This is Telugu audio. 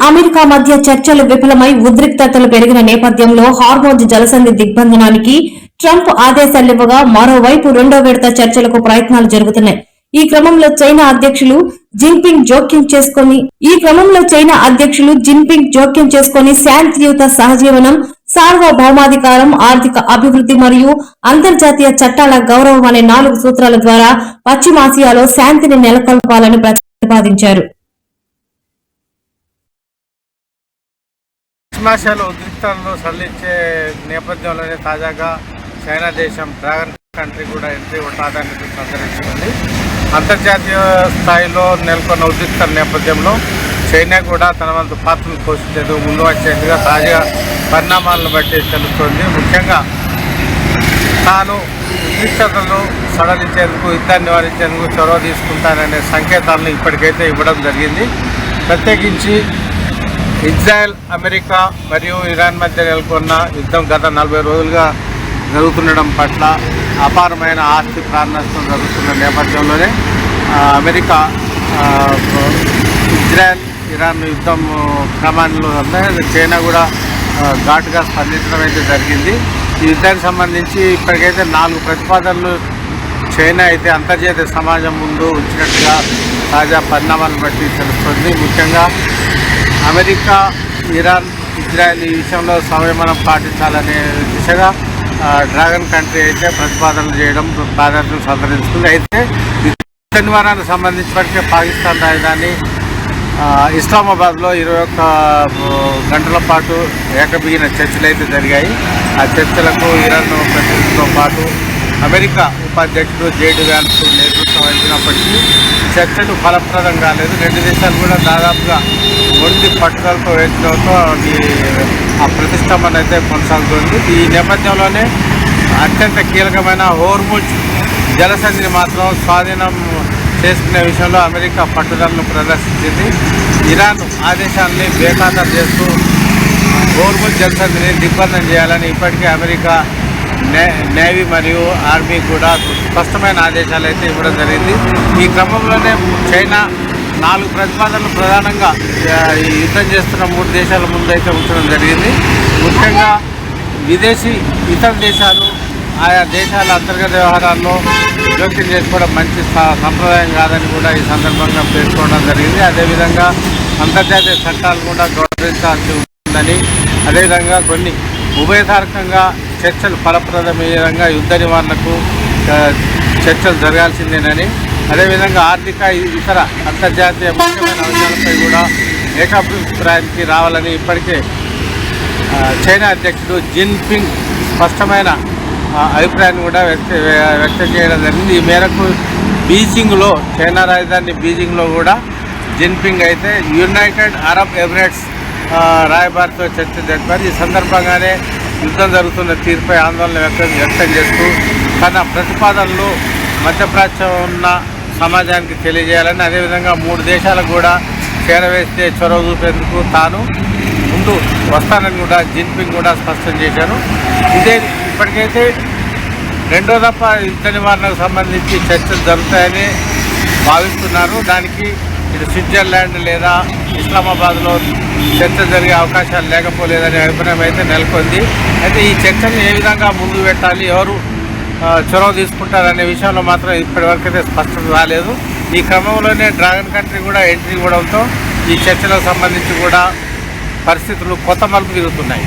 అమెరికా మధ్య చర్చలు విఫలమై ఉద్రిక్తతలు పెరిగిన నేపథ్యంలో హార్మోజ్ జలసంధి దిగ్బంధనానికి ట్రంప్ ఆదేశాలివ్వగా మరోవైపు రెండో విడత చర్చలకు ప్రయత్నాలు జరుగుతున్నాయి. ఈ క్రమంలో చైనా అధ్యక్షులు జిన్పింగ్ జోక్యం చేసుకుని శాంతియుత సహజీవనం, సార్వభౌమాధికారం, ఆర్థిక అభివృద్ధి మరియు అంతర్జాతీయ చట్టాల గౌరవం అనే 4 సూత్రాల ద్వారా పశ్చిమాసియాలో శాంతిని నెలకొల్పాలని ప్రతిపాదించారు. పశ్చిమాసియాలో ఉద్రిక్తతలను సడలించే నేపథ్యంలోనే తాజాగా చైనా దేశం డ్రాగన్ కంట్రీ కూడా ఎంట్రీ ప్రాధాన్యతను సంతరించుకుంది. అంతర్జాతీయ స్థాయిలో నెలకొన్న ఉద్రిక్తత నేపథ్యంలో చైనా కూడా తన వంతు పాత్రను పోషించేందుకు ముందు వచ్చేందుగా తాజా పరిణామాలను బట్టి తెలుస్తోంది. ముఖ్యంగా తాను ఉద్రిక్తతలను సడలించేందుకు, యుద్ధాన్ని నివారించేందుకు చొరవ తీసుకుంటాననే సంకేతాలను ఇప్పటికైతే ఇవ్వడం జరిగింది. ప్రత్యేకించి ఇజ్రాయెల్, అమెరికా మరియు ఇరాన్ మధ్య నెలకొన్న యుద్ధం గత 40 రోజులుగా జరుగుతుండడం పట్ల అపారమైన ఆస్తి ప్రాణనష్టం జరుగుతున్న నేపథ్యంలోనే అమెరికా ఇజ్రాయెల్, ఇరాన్ యుద్ధం క్రమంలో చైనా కూడా ఘాటుగా స్పందించడం అయితే జరిగింది. ఈ యుద్ధానికి సంబంధించి ఇప్పటికైతే 4 ప్రతిపాదనలు చైనా అయితే అంతర్జాతీయ సమాజం ముందు ఉంచినట్టుగా తాజా పరిణామాలను బట్టి తెలుస్తుంది. ముఖ్యంగా అమెరికా, ఇరాన్, ఇజ్రాయెల్ ఈ విషయంలో సంయమనం పాటించాలనే దిశగా డ్రాగన్ కంట్రీ అయితే ప్రతిపాదనలు చేయడం ప్రాధాన్యతను సంతరించుకుంది. అయితే యుద్ధ నివారణకు సంబంధించినప్పటికే పాకిస్తాన్ రాజధాని ఇస్లామాబాద్లో 21 గంటల పాటు ఏకబిగిన చర్చలు అయితే జరిగాయి. ఆ చర్చలకు ఇరాన్ ప్రతినిధులతో పాటు అమెరికా ఉపాధ్యక్షుడు జేడీ వ్యాన్స్ నేతృత్వం వహించినప్పటికీ చర్చలు ఫలప్రదం కాలేదు. 2 దేశాలు కూడా దాదాపుగా మొండి పట్టుదలతో వేచడంతో ఆ ప్రతిష్టంభన అయితే కొనసాగుతుంది. ఈ నేపథ్యంలోనే అత్యంత కీలకమైన హోర్ముజ్ జలసంధిని మాత్రం స్వాధీనం చేసుకునే విషయంలో అమెరికా పట్టుదలను ప్రదర్శించింది. ఇరాన్ ఆదేశాలని బేఖాతరు చేస్తూ హోర్ముజ్ జలసంధిని దిగ్బంధం చేయాలని ఇప్పటికే అమెరికా నేవీ మరియు ఆర్మీ కూడా స్పష్టమైన ఆదేశాలు అయితే ఇవ్వడం జరిగింది. ఈ క్రమంలోనే చైనా 4 ప్రతిపాదనలు ప్రధానంగా ఈ యుద్ధం చేస్తున్న 3 దేశాల ముందు అయితే ఉంచడం జరిగింది. ముఖ్యంగా ఇతర దేశాలు ఆయా దేశాల అంతర్గత వ్యవహారాల్లో జోక్యం చేసుకోవడం మంచి సంప్రదాయం కాదని కూడా ఈ సందర్భంగా పేర్కొనడం జరిగింది. అదేవిధంగా అంతర్జాతీయ చట్టాలు కూడా గౌరవించాల్సి ఉంటుందని, అదేవిధంగా కొన్ని ఉభయతారకంగా చర్చలు ఫలప్రదమయ్యే విధంగా యుద్ధ నివారణకు చర్చలు జరగాల్సిందేనని, అదేవిధంగా ఆర్థిక ఇతర అంతర్జాతీయ ముఖ్యమైన అంశాలపై కూడా ఏకాభిప్రాయానికి రావాలని ఇప్పటికే చైనా అధ్యక్షుడు జిన్పింగ్ స్పష్టమైన అభిప్రాయాన్ని కూడా వ్యక్తం చేయడం జరిగింది. ఈ మేరకు బీజింగ్లో, చైనా రాజధాని బీజింగ్లో కూడా జిన్పింగ్ అయితే యునైటెడ్ అరబ్ ఎమిరేట్స్ రాయబారితో చర్చ జరిపారు. ఈ సందర్భంగానే యుద్ధం జరుగుతున్న తీరుపై ఆందోళన వ్యక్తం చేస్తూ తన ప్రతిపాదనలు మధ్యప్రాచ్యం ఉన్న సమాజానికి తెలియజేయాలని, అదేవిధంగా 3 దేశాలకు కూడా చేరవేస్తే చొరవ చూపేందుకు తాను ముందు వస్తానని కూడా జిన్పింగ్ కూడా స్పష్టం చేశారు. ఇప్పటికైతే రెండో దఫ యుద్ధ నివారణకు సంబంధించి చర్చలు జరుగుతాయని భావిస్తున్నారు. దానికి ఇటు స్విట్జర్లాండ్ లేదా ఇస్లామాబాద్లో చర్చ జరిగే అవకాశాలు లేకపోలేదనే అభిప్రాయం అయితే నెలకొంది. అయితే ఈ చర్చను ఏ విధంగా ముందు పెట్టాలి, ఎవరు చొరవ తీసుకుంటారనే విషయంలో మాత్రం ఇప్పటివరకు అయితే స్పష్టత రాలేదు. ఈ క్రమంలోనే డ్రాగన్ కంట్రీ కూడా ఎంట్రీ ఇవ్వడంతో ఈ చర్చలకు సంబంధించి కూడా పరిస్థితులు కొత్త మలుపు తిరుగుతున్నాయి.